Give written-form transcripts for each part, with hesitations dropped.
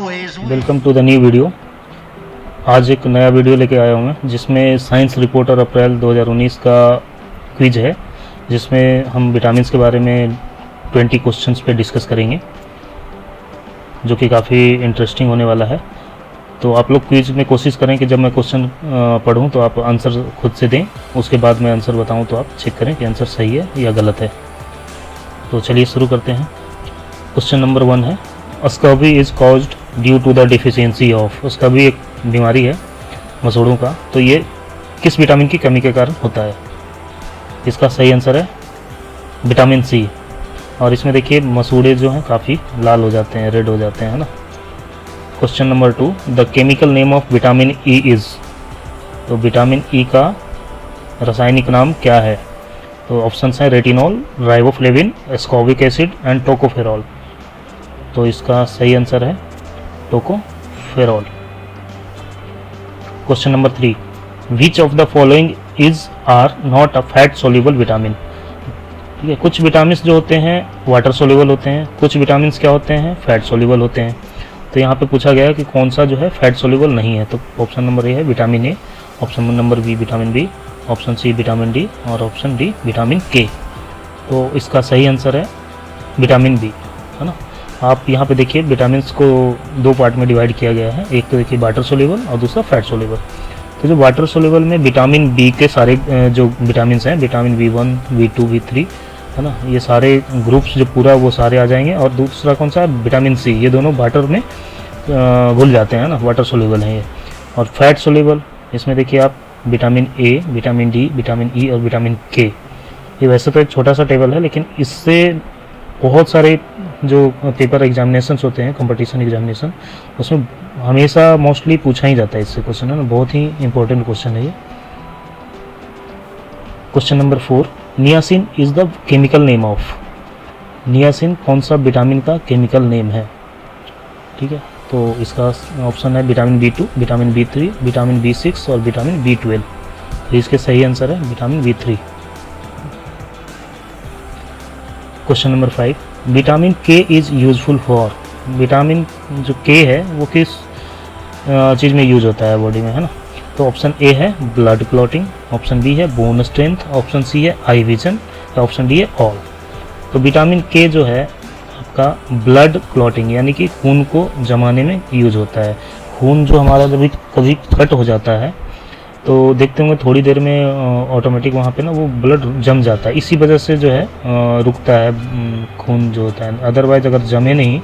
Welcome to the new video. आज एक नया वीडियो लेके आया हूँ मैं, जिसमें साइंस रिपोर्टर अप्रैल 2019 का क्विज है, जिसमें हम विटामिन के बारे में 20 क्वेश्चंस पे डिस्कस करेंगे, जो कि काफ़ी इंटरेस्टिंग होने वाला है। तो आप लोग क्विज में कोशिश करें कि जब मैं क्वेश्चन पढ़ूँ तो आप आंसर खुद से दें, उसके बाद मैं आंसर बताऊँ तो आप चेक करें कि आंसर सही है या गलत है। तो चलिए शुरू करते हैं। क्वेश्चन नंबर 1 है, scurvy is caused due to the deficiency of. Scurvy एक बीमारी है मसूड़ों का, तो ये किस विटामिन की कमी के कारण होता है? इसका सही आंसर है विटामिन सी। और इसमें देखिए मसूड़े जो हैं काफ़ी लाल हो जाते हैं, रेड हो जाते हैं, है ना। Question number 2, the chemical name of vitamin E is. तो विटामिन ई का रासायनिक नाम क्या है? तो ऑप्शंस हैं retinol, riboflavin, ascorbic acid and tocopherol. तो इसका सही आंसर है tocopherol. Question number 3, which of the following is are not a fat soluble vitamin. ठीक है, कुछ विटामिन जो होते हैं वाटर सोल्यूबल होते हैं, कुछ विटामिन क्या होते हैं फैट सोल्यूबल होते हैं। तो यहाँ पे पूछा गया है कि कौन सा जो है फैट सोल्यूबल नहीं है। तो ऑप्शन नंबर ए है vitamin A, option number B vitamin B, option C vitamin D और ऑप्शन डी विटामिन के। तो इसका सही आंसर है विटामिन बी, है ना। आप यहाँ पे देखिए विटामिन को 2 पार्ट में डिवाइड किया गया है, एक तो देखिए वाटर सोल्यूबल और दूसरा फैट सोल्यूबल। तो जो वाटर सोल्यूबल में विटामिन बी के सारे जो विटामिन हैं, विटामिन B1, B2, B3, है ना, ये सारे ग्रुप्स जो पूरा वो सारे आ जाएंगे। और दूसरा कौन सा है विटामिन सी, ये दोनों वाटर में घुल जाते हैं ना, वाटर सोल्यूबल है ये। और फैट सोल्यूबल इसमें देखिए आप vitamin A, vitamin D, vitamin E और विटामिन के। ये वैसे तो एक छोटा सा टेबल है, लेकिन इससे बहुत सारे जो पेपर एग्जामिनेशंस होते हैं, कंपटीशन एग्जामिनेशन, उसमें हमेशा मोस्टली पूछा ही जाता है इससे क्वेश्चन, है ना। बहुत ही इंपॉर्टेंट क्वेश्चन है ये। Question number 4, niacin is the chemical name of. Niacin कौन सा विटामिन का केमिकल नेम है? ठीक है, तो इसका ऑप्शन है vitamin B2, vitamin B3, vitamin B6 और विटामिन B12। तो इसके सही आंसर है vitamin B3। Question number 5, vitamin के इज़ यूजफुल फॉर। विटामिन जो के है वो किस चीज़ में यूज होता है बॉडी में, है ना। तो ऑप्शन ए है ब्लड क्लॉटिंग, ऑप्शन बी है बोन स्ट्रेंथ, ऑप्शन सी है आई विजन, ऑप्शन डी है ऑल। तो विटामिन के जो है आपका ब्लड क्लॉटिंग यानी कि खून को जमाने में यूज होता है। खून जो हमारा जब कभी कट हो जाता है तो देखते होंगे थोड़ी देर में ऑटोमेटिक वहाँ पे ना वो ब्लड जम जाता है, इसी वजह से जो है रुकता है खून जो होता है। अदरवाइज अगर जमे नहीं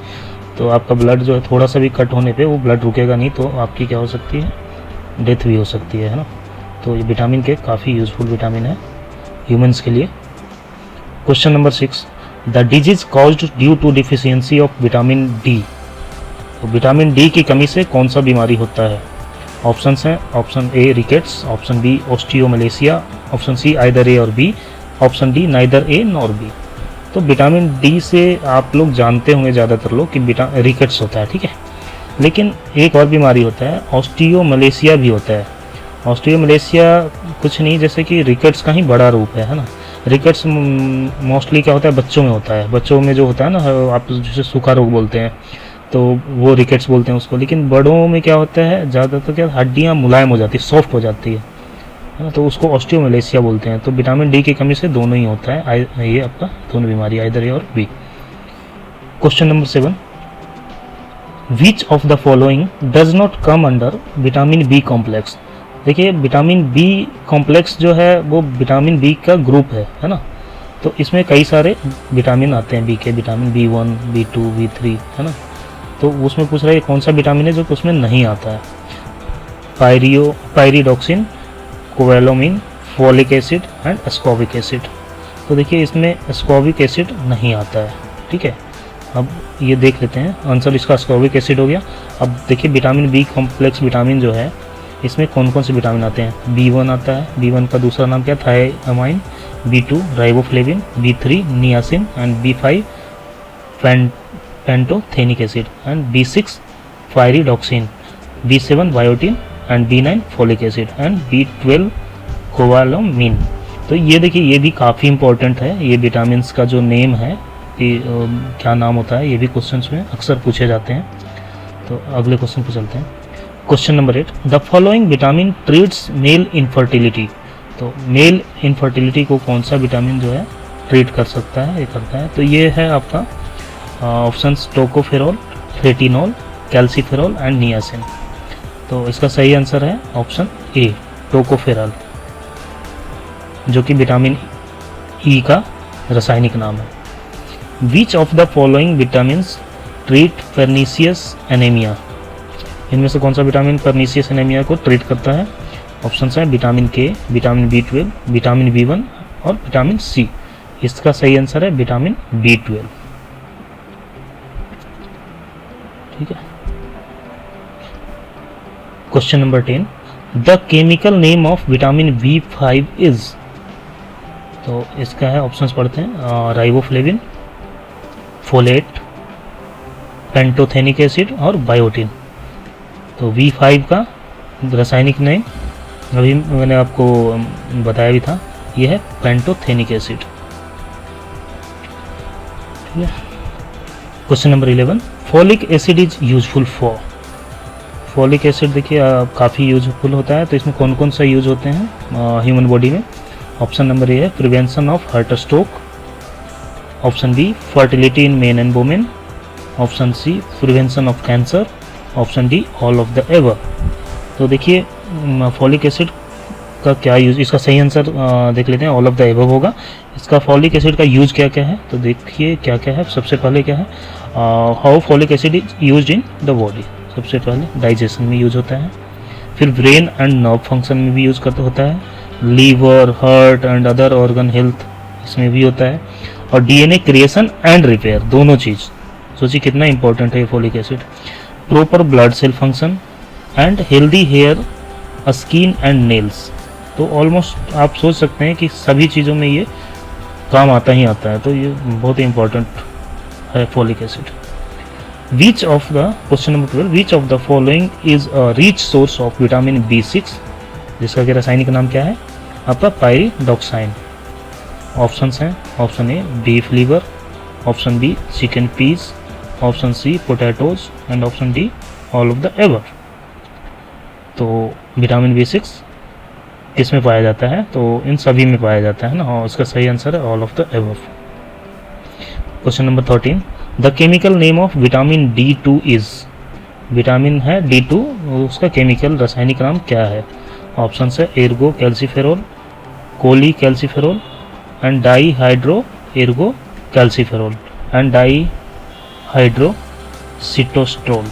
तो आपका ब्लड जो है थोड़ा सा भी कट होने पे वो ब्लड रुकेगा नहीं, तो आपकी क्या हो सकती है, डेथ भी हो सकती है ना। तो ये विटामिन के काफ़ी यूज़फुल विटामिन है ह्यूमंस के लिए। Question number 6, the disease caused due to deficiency of vitamin D. तो विटामिन डी की कमी से कौन सा बीमारी होता है? ऑप्शंस हैं option A rickets, option B osteomalacia, option C either A और B, option D neither A nor B. तो विटामिन डी से आप लोग जानते होंगे ज़्यादातर लोग कि रिकेट्स होता है, ठीक है। लेकिन एक और बीमारी होता है ऑस्टियोमलेशिया भी होता है। ऑस्टियोमलेशिया कुछ नहीं, जैसे कि रिकेट्स का ही बड़ा रूप है ना। रिकेट्स मोस्टली क्या होता है बच्चों में होता है, बच्चों में जो होता है ना, आप जैसे सूखा रोग बोलते हैं तो वो रिकेट्स बोलते हैं उसको। लेकिन बड़ों में क्या होता है ज़्यादातर क्या हड्डियाँ मुलायम हो जाती है, सॉफ्ट हो जाती है ना, तो उसको ऑस्टियोमलेशिया बोलते हैं। तो विटामिन डी की कमी से दोनों ही होता है, ये आपका दोनों बीमारी आइदर ए और B. Question number 7, which of the following does not come under vitamin B complex. देखिए विटामिन बी कॉम्प्लेक्स जो है वो विटामिन बी का ग्रुप है ना। तो इसमें कई सारे विटामिन आते हैं बी के, विटामिन B1, B2, B3, है ना। तो उसमें पूछ रहा है कौन सा विटामिन है जो उसमें नहीं आता है? Pyridoxine, cobalamin, folic acid and ascorbic acid. तो देखिए इसमें एस्कॉर्बिक एसिड नहीं आता है, ठीक है। अब ये देख लेते हैं, आंसर इसका एस्कॉर्बिक एसिड हो गया। अब देखिए विटामिन बी कॉम्प्लेक्स विटामिन जो है इसमें कौन कौन से विटामिन आते हैं? B1 आता है, B1 का दूसरा नाम क्या, thiamine, B2 riboflavin, B3 niacin and B5 pantothenic acid and B6 pyridoxine, B7 biotin and B9 folic acid and B12 cobalamin. तो ये देखिए ये भी काफ़ी इंपॉर्टेंट है, ये विटामिन्स का जो नेम है कि क्या नाम होता है, ये भी क्वेश्चंस में अक्सर पूछे जाते हैं। तो अगले क्वेश्चन पे चलते हैं। Question number 8, the following vitamin treats male infertility. तो मेल इनफर्टिलिटी को कौन सा विटामिन जो है ट्रीट कर सकता है, ये करता है। तो ये है आपका options tocopherol, retinol, calciferol and niacin. तो इसका सही आंसर है ऑप्शन ए, टोकोफेरॉल, जो कि विटामिन ई का रासायनिक नाम है। विच of the following vitamins treat pernicious anaemia. इनमें से कौन सा विटामिन पर्नीशियस एनीमिया को ट्रीट करता है? ऑप्शंस हैं vitamin K, vitamin B12, vitamin B1 और विटामिन सी। इसका सही आंसर है विटामिन B12। ठीक है। Question number 10, the chemical name of vitamin B5 is. तो इसका है, ऑप्शंस पढ़ते हैं, राइबोफ्लेविन, फोलेट, पेंटोथेनिक एसिड और बायोटिन। तो V5 का रासायनिक नेम अभी मैंने आपको बताया भी था, यह है पेंटोथेनिक एसिड। ठीक है। Question number 11, folic acid is useful for. Folic acid देखिए काफ़ी यूजफुल होता है, तो इसमें कौन कौन सा यूज होते हैं ह्यूमन बॉडी में? ऑप्शन नंबर ए है prevention of heart stroke, option B fertility in men and women, option C prevention of cancer, option D all of the above. तो देखिए फॉलिक एसिड का क्या यूज, इसका सही आंसर देख लेते हैं, ऑल ऑफ द एबव होगा। इसका फॉलिक एसिड का यूज क्या क्या है, तो देखिए क्या क्या है। सबसे पहले क्या है, how folic acid is used in the body. सबसे पहले डाइजेशन में यूज होता है, फिर ब्रेन एंड नर्व फंक्शन में भी यूज करता होता है, liver, heart and other organ health इसमें भी होता है, और डीएनए क्रिएशन एंड रिपेयर, दोनों चीज़। सोचिए कितना इंपॉर्टेंट है folic acid. Proper blood cell function and healthy hair, skin and nails. तो ऑलमोस्ट आप सोच सकते हैं कि सभी चीज़ों में ये काम आता ही आता है, तो ये बहुत ही इंपॉर्टेंट है folic acid. Which of the, question number 12, which of the following is a rich source of vitamin B6, जिसका कि रासायनिक नाम क्या है आपका? पाइरिडॉक्साइन। ऑप्शंस हैं, option A beef liver, option B chicken piece, option C potatoes and option D all of the above. तो vitamin B6 किस में पाया जाता है? तो इन सभी में पाया जाता है ना, और इसका सही आंसर है all of the ever. Question number 13, the chemical name of vitamin D2 is. Vitamin है D2, उसका केमिकल रासायनिक नाम क्या है? ऑप्शन है ergocalciferol, cholecalciferol and die hydro Ergo calciferol and die hydro सिटोस्ट्रोल।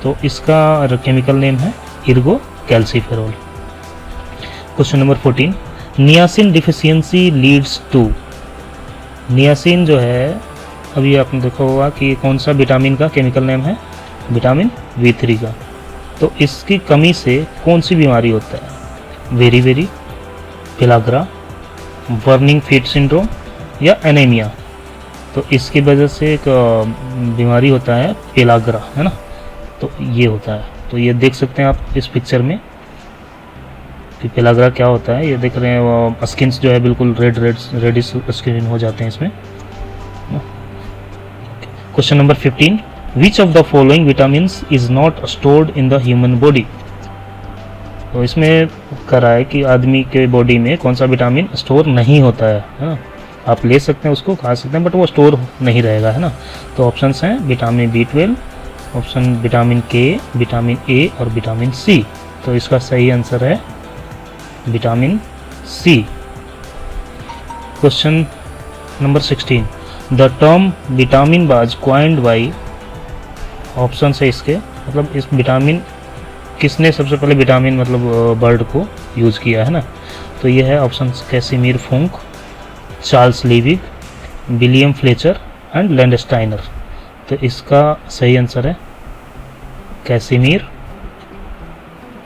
तो इसका केमिकल नेम है ergocalciferol. Question number 14, niacin deficiency leads to. Niacin जो है, अभी आपने देखा होगा कि कौन सा विटामिन का केमिकल नेम है? विटामिन B3 का। तो इसकी कमी से कौन सी बीमारी होता है? Very very, pellagra, burning feet syndrome या एनीमिया। तो इसकी वजह से एक बीमारी होता है पिलाग्रा, है ना, तो ये होता है। तो ये देख सकते हैं आप इस पिक्चर में कि पिलाग्रा क्या होता है। ये देख रहे हैं, वो स्किन्स जो है बिल्कुल रेडिश स्किन हो जाते हैं इसमें। Question number 15, which of the following vitamins is not stored in the human body. तो इसमें करा है कि आदमी के बॉडी में कौन सा विटामिन स्टोर नहीं होता है ना। आप ले सकते हैं, उसको खा सकते हैं, बट वो स्टोर नहीं रहेगा, है ना। तो ऑप्शंस हैं vitamin B12, option vitamin K, vitamin A और विटामिन सी। तो इसका सही आंसर है vitamin C. Question number 16, the term vitamin was coined by. Option है इसके, मतलब इस विटामिन किसने सबसे पहले विटामिन मतलब वर्ड को यूज़ किया है ना। तो ये है option Casimir Funk, Charles Liebig, William Fletcher and Landsteiner. तो इसका सही आंसर है कैसिमिर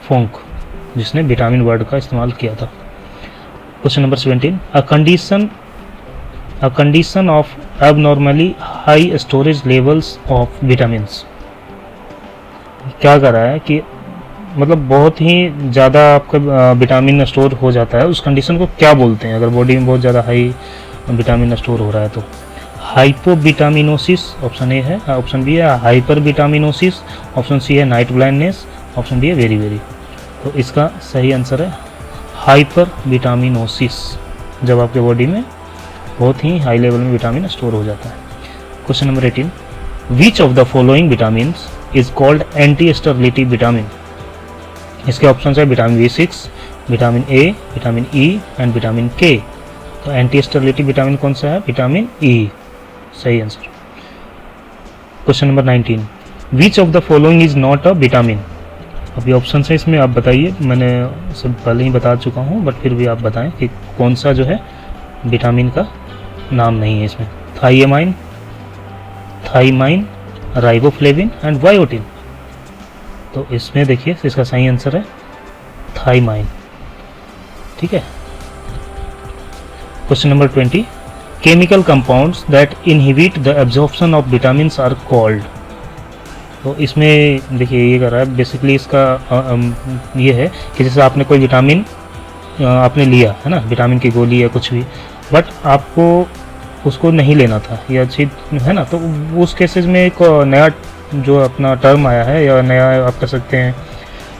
फुंक, जिसने विटामिन वर्ड का इस्तेमाल किया था। Question number 17, a condition of abnormally high storage levels of vitamins. क्या कर रहा है कि मतलब बहुत ही ज़्यादा आपका विटामिन स्टोर हो जाता है, उस कंडीशन को क्या बोलते हैं? अगर बॉडी में बहुत ज़्यादा हाई विटामिन स्टोर हो रहा है तो हाइपोविटामिनोसिस ऑप्शन ए है, ऑप्शन बी है हाइपरविटामिनोसिस, ऑप्शन सी है नाइट ब्लाइंडनेस, ऑप्शन डी है वेरी वेरी। तो इसका सही आंसर है हाइपरविटामिनोसिस, जब आपके बॉडी में बहुत ही हाई लेवल में विटामिन स्टोर हो जाता है। Question number 18, which of the following vitamin is called anti sterility vitamin. इसके ऑप्शन है vitamin B6, vitamin A, vitamin E and vitamin K. तो एंटी स्टेरिलिटी विटामिन कौन सा है? विटामिन ई, सही answer. Question number 19, which of the following is not a vitamin. अभी option है इसमें, आप बताइए, मैंने सब पहले ही बता चुका हूँ बट फिर भी आप बताएं कि कौन सा जो है विटामिन का नाम नहीं है इसमें। Thiamine, riboflavin and biotin. तो इसमें देखिए इसका सही आंसर है थाइमाइन, ठीक है। Question number 20, chemical compounds that inhibit the absorption of vitamins are called. तो इसमें देखिए ये कर रहा है बेसिकली, इसका ये है कि जैसे आपने कोई विटामिन आपने लिया है ना, विटामिन की गोली या कुछ भी, बट आपको उसको नहीं लेना था या चीज है ना, तो उस केसेस में एक नया जो अपना टर्म आया है या नया आप कह सकते हैं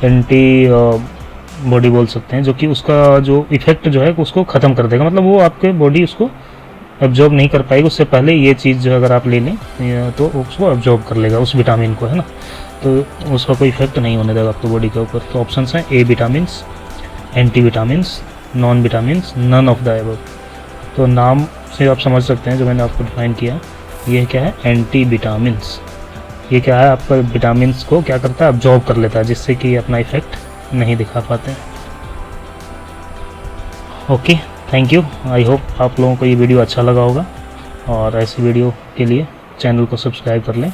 एंटी बॉडी बोल सकते हैं, जो कि उसका जो इफेक्ट जो है उसको ख़त्म कर देगा, मतलब वो आपके बॉडी उसको एब्जॉर्ब नहीं कर पाएगी। उससे पहले ये चीज़ जो अगर आप ले लें तो उसको एब्जॉर्ब कर लेगा उस विटामिन को, है ना, तो उसका कोई इफेक्ट नहीं होने देगा आपके बॉडी के ऊपर। तो ऑप्शन हैं A vitamins, anti vitamins, non vitamins, none of the above. तो नाम से आप समझ सकते हैं जो मैंने आपको डिफाइन किया, ये क्या है? Anti vitamins. ये क्या है? आपका विटामिन्स को क्या करता है? एब्जॉर्ब कर लेता है, जिससे कि अपना इफेक्ट नहीं दिखा पाते हैं। Okay, thank you. I hope आप लोगों को ये वीडियो अच्छा लगा होगा, और ऐसी वीडियो के लिए चैनल को सब्सक्राइब कर लें।